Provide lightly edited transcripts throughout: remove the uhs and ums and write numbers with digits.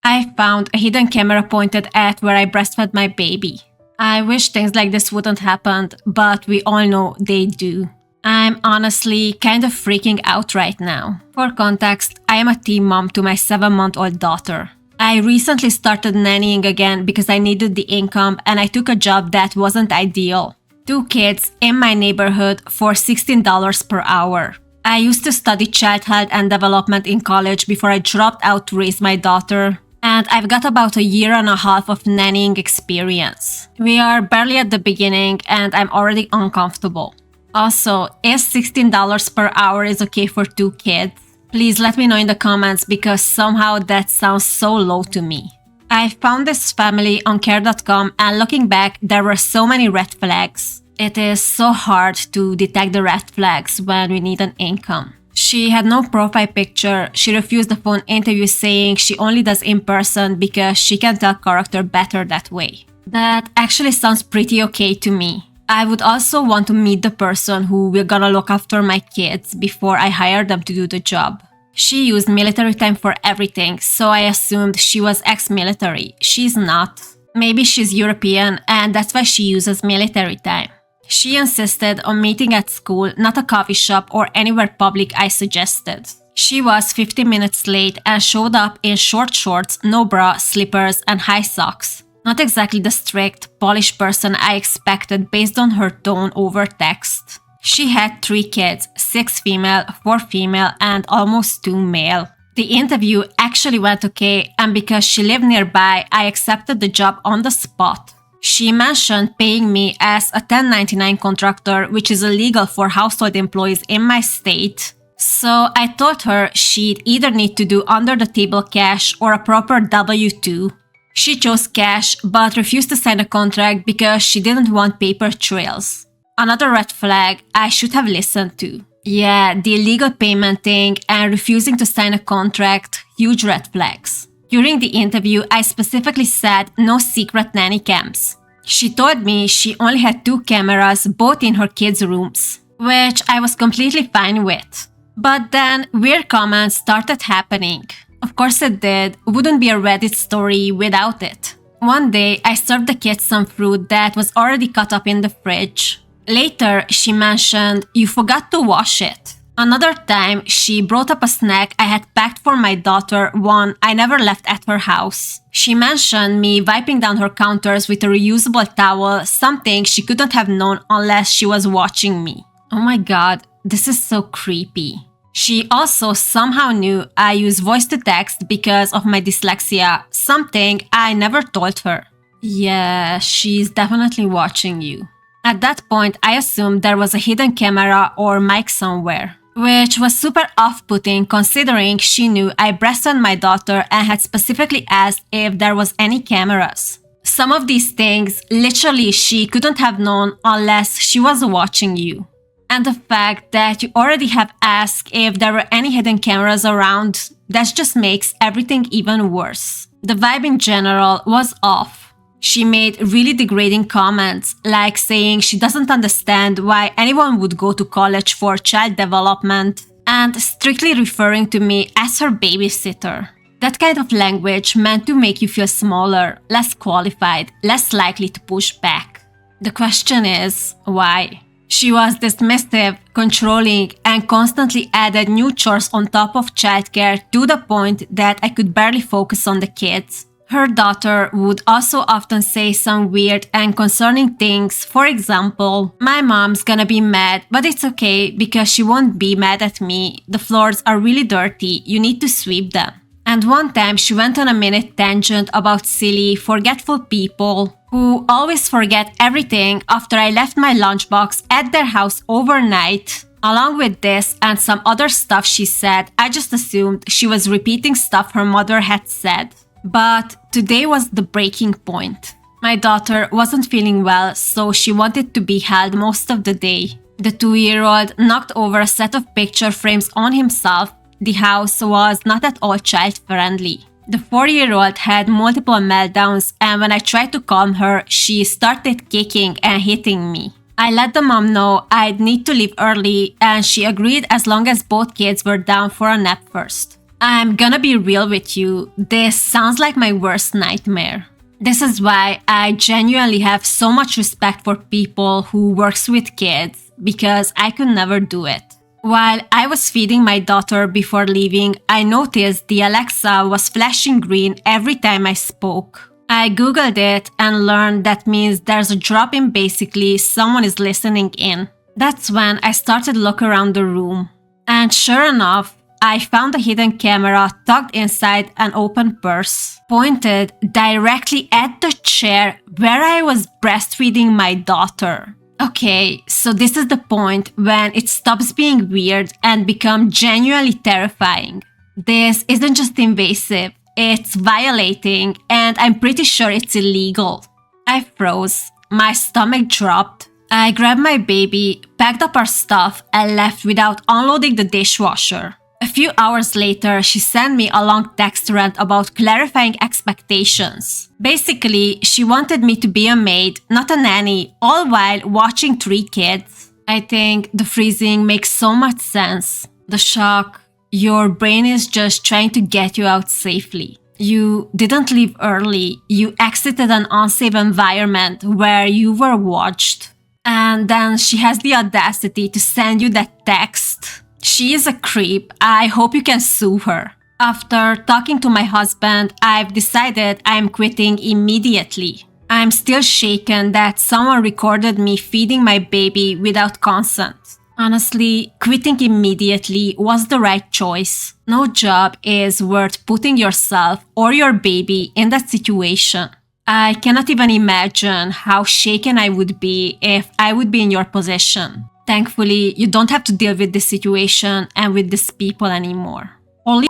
I found a hidden camera pointed at where I breastfed my baby. I wish things like this wouldn't happen, but we all know they do. I'm honestly kind of freaking out right now. For context, I am a teen mom to my 7-month-old daughter. I recently started nannying again because I needed the income and I took a job that wasn't ideal. 2 kids in my neighborhood for $16 per hour. I used to study child health and development in college before I dropped out to raise my daughter. And I've got about a year and a half of nannying experience. We are barely at the beginning and I'm already uncomfortable. Also, if $16 per hour is okay for 2 kids, please let me know in the comments because somehow that sounds so low to me. I found this family on care.com and looking back, there were so many red flags. It is so hard to detect the red flags when we need an income. She had no profile picture. She refused the phone interview saying she only does in person because she can tell character better that way. That actually sounds pretty okay to me. I would also want to meet the person who will gonna look after my kids before I hire them to do the job. She used military time for everything, so I assumed she was ex-military. She's not. Maybe she's European and that's why she uses military time. She insisted on meeting at school, not a coffee shop or anywhere public I suggested. She was 50 minutes late and showed up in short shorts, no bra, slippers, and high socks. Not exactly the strict, polished person I expected based on her tone over text. She had 3 kids, 6 female, 4 female, and almost 2 male. The interview actually went okay, and because she lived nearby, I accepted the job on the spot. She mentioned paying me as a 1099 contractor, which is illegal for household employees in my state. So I told her she'd either need to do under-the-table cash or a proper W-2. She chose cash but refused to sign a contract because she didn't want paper trails. Another red flag I should have listened to. Yeah, the illegal payment thing and refusing to sign a contract, huge red flags. During the interview, I specifically said no secret nanny cams. She told me she only had 2 cameras, both in her kids' rooms, which I was completely fine with. But then weird comments started happening. Of course it did. Wouldn't be a Reddit story without it. One day, I served the kids some fruit that was already cut up in the fridge. Later, she mentioned, "You forgot to wash it." Another time, she brought up a snack I had packed for my daughter, one I never left at her house. She mentioned me wiping down her counters with a reusable towel, something she couldn't have known unless she was watching me. Oh my god, this is so creepy. She also somehow knew I use voice to text because of my dyslexia, something I never told her. Yeah, she's definitely watching you. At that point, I assumed there was a hidden camera or mic somewhere, which was super off-putting considering she knew I breastfed my daughter and had specifically asked if there was any cameras. Some of these things, literally she couldn't have known unless she was watching you. And the fact that you already have asked if there were any hidden cameras around, that just makes everything even worse. The vibe in general was off. She made really degrading comments, like saying she doesn't understand why anyone would go to college for child development, and strictly referring to me as her babysitter. That kind of language meant to make you feel smaller, less qualified, less likely to push back. The question is, why? She was dismissive, controlling, and constantly added new chores on top of childcare to the point that I could barely focus on the kids. Her daughter would also often say some weird and concerning things. For example, "My mom's gonna be mad, but it's okay because she won't be mad at me. The floors are really dirty, you need to sweep them." And one time she went on a minute tangent about silly, forgetful people who always forget everything after I left my lunchbox at their house overnight. Along with this and some other stuff she said, I just assumed she was repeating stuff her mother had said. But today was the breaking point. My daughter wasn't feeling well, so she wanted to be held most of the day. The 2-year-old knocked over a set of picture frames on himself. The house was not at all child-friendly. The 4-year-old had multiple meltdowns, and when I tried to calm her, she started kicking and hitting me. I let the mom know I'd need to leave early, and she agreed as long as both kids were down for a nap first. I'm gonna be real with you, this sounds like my worst nightmare. This is why I genuinely have so much respect for people who works with kids, because I could never do it. While I was feeding my daughter before leaving, I noticed the Alexa was flashing green every time I spoke. I googled it and learned that means there's a drop in, basically someone is listening in. That's when I started to look around the room. And sure enough, I found a hidden camera tucked inside an open purse, pointed directly at the chair where I was breastfeeding my daughter. Okay, so this is the point when it stops being weird and becomes genuinely terrifying. This isn't just invasive, it's violating, and I'm pretty sure it's illegal. I froze. My stomach dropped. I grabbed my baby, packed up our stuff, and left without unloading the dishwasher. A few hours later, she sent me a long text rant about clarifying expectations. Basically, she wanted me to be a maid, not a nanny, all while watching 3 kids. I think the freezing makes so much sense. The shock, your brain is just trying to get you out safely. You didn't leave early, you exited an unsafe environment where you were watched. And then she has the audacity to send you that text. She is a creep. I hope you can sue her. After talking to my husband, I've decided I'm quitting immediately. I'm still shaken that someone recorded me feeding my baby without consent. Honestly, quitting immediately was the right choice. No job is worth putting yourself or your baby in that situation. I cannot even imagine how shaken I would be if I would be in your position. Thankfully, you don't have to deal with this situation and with these people anymore. Holy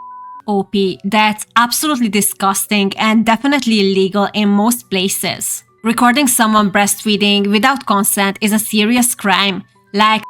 OP, that's absolutely disgusting and definitely illegal in most places. Recording someone breastfeeding without consent is a serious crime, like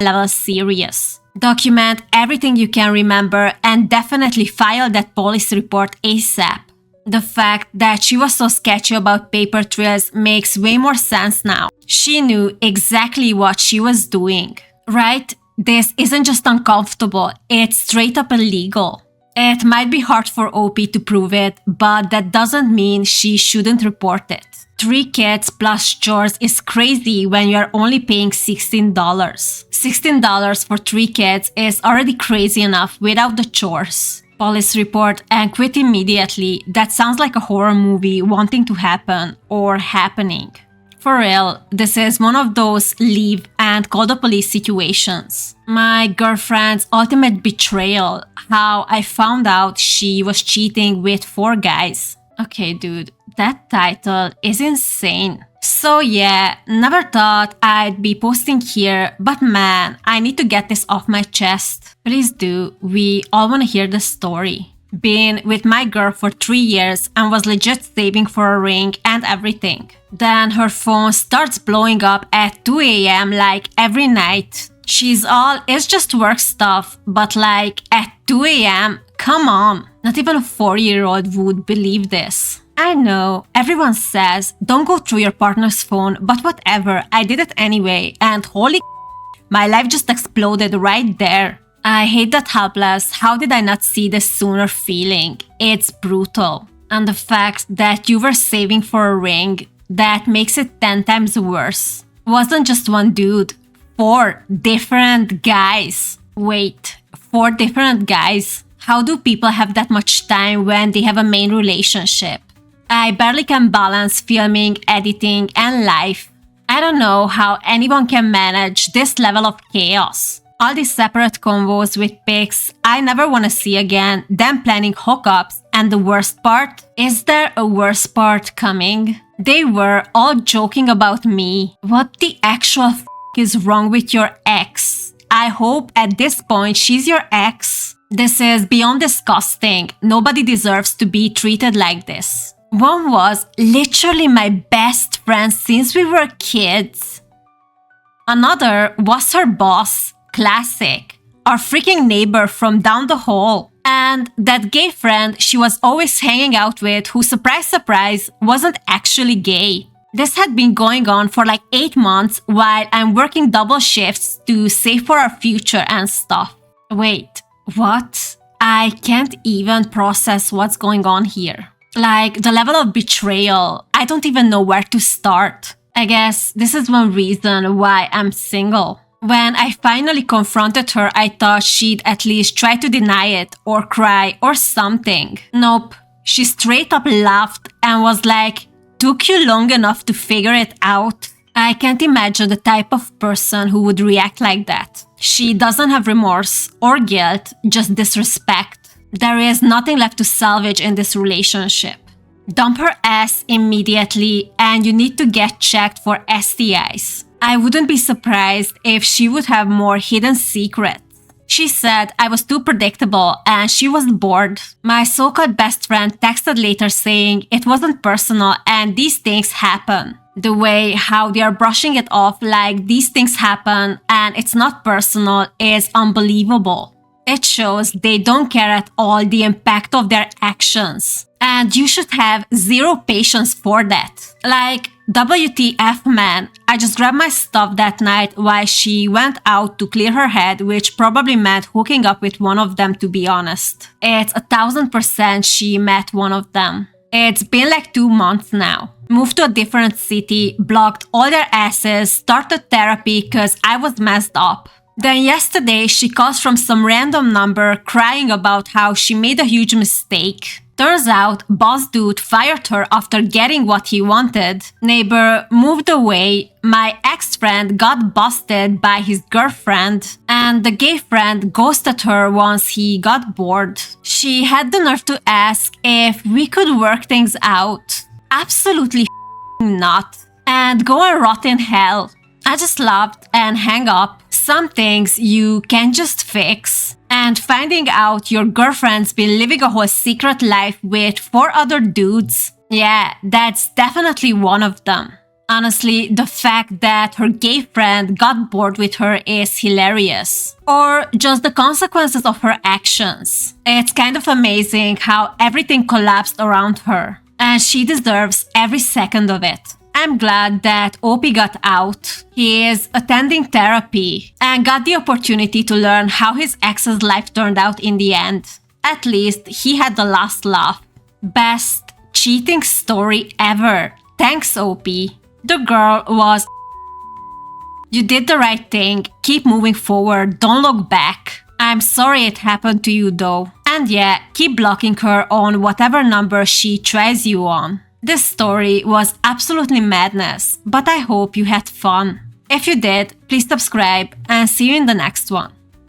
level serious. Document everything you can remember and definitely file that police report ASAP. The fact that she was so sketchy about paper trails makes way more sense now. She knew exactly what she was doing, right? This isn't just uncomfortable, it's straight up illegal. It might be hard for OP to prove it, but that doesn't mean she shouldn't report it. 3 kids plus chores is crazy when you're only paying $16. $16 for 3 kids is already crazy enough without the chores. Police report and quit immediately. That sounds like a horror movie wanting to happen or happening. For real, this is one of those leave and call the police situations. My girlfriend's ultimate betrayal, how I found out she was cheating with 4 guys. Okay, dude, that title is insane. So yeah, never thought I'd be posting here, but man, I need to get this off my chest. Please do, we all want to hear the story. Been with my girl for 3 years and was legit saving for a ring and everything. Then her phone starts blowing up at 2 a.m. like every night. She's all, it's just work stuff, but like at 2 a.m., come on. Not even a 4-year-old would believe this. I know, everyone says don't go through your partner's phone, but whatever, I did it anyway, and holy my life just exploded right there. I hate that helpless, how did I not see this sooner feeling? It's brutal. And the fact that you were saving for a ring, that makes it 10 times worse. Wasn't just one dude, 4 different guys. Wait, 4 different guys? How do people have that much time when they have a main relationship? I barely can balance filming, editing, and life. I don't know how anyone can manage this level of chaos. All these separate convos with pics I never want to see again, them planning hookups, and the worst part? Is there a worse part coming? They were all joking about me. What the actual is wrong with your ex? I hope at this point she's your ex. This is beyond disgusting. Nobody deserves to be treated like this. One was literally my best friend since we were kids. Another was her boss, classic, our freaking neighbor from down the hall. And that gay friend she was always hanging out with who, surprise surprise, wasn't actually gay. This had been going on for like 8 months while I'm working double shifts to save for our future and stuff. Wait, what? I can't even process what's going on here. Like, the level of betrayal, I don't even know where to start. I guess this is one reason why I'm single. When I finally confronted her, I thought she'd at least try to deny it or cry or something. Nope. She straight up laughed and was like, "Took you long enough to figure it out?" I can't imagine the type of person who would react like that. She doesn't have remorse or guilt, just disrespect. There is nothing left to salvage in this relationship. Dump her ass immediately and you need to get checked for STIs. I wouldn't be surprised if she would have more hidden secrets. She said I was too predictable and she was bored. My so-called best friend texted later saying it wasn't personal and these things happen. The way how they are brushing it off like these things happen and it's not personal is unbelievable. It shows they don't care at all the impact of their actions. And you should have zero patience for that. Like, WTF man, I just grabbed my stuff that night while she went out to clear her head, which probably meant hooking up with one of them, to be honest. It's 1000% she met one of them. It's been like 2 months now. Moved to a different city, blocked all their asses, started therapy cause I was messed up. Then yesterday she calls from some random number crying about how she made a huge mistake. Turns out, boss dude fired her after getting what he wanted. Neighbor moved away. My ex-friend got busted by his girlfriend. And the gay friend ghosted her once he got bored. She had the nerve to ask if we could work things out. Absolutely not. And go and rot in hell. I just laughed and hang up. Some things you can't just fix. And finding out your girlfriend's been living a whole secret life with 4 other dudes, yeah, that's definitely one of them. Honestly, the fact that her gay friend got bored with her is hilarious. Or just the consequences of her actions. It's kind of amazing how everything collapsed around her. And she deserves every second of it. I'm glad that OP got out. He is attending therapy and got the opportunity to learn how his ex's life turned out in the end. At least he had the last laugh. Best cheating story ever. Thanks, OP. The girl was... You did the right thing. Keep moving forward. Don't look back. I'm sorry it happened to you though. And yeah, keep blocking her on whatever number she tries you on. This story was absolutely madness, but I hope you had fun. If you did, please subscribe and see you in the next one.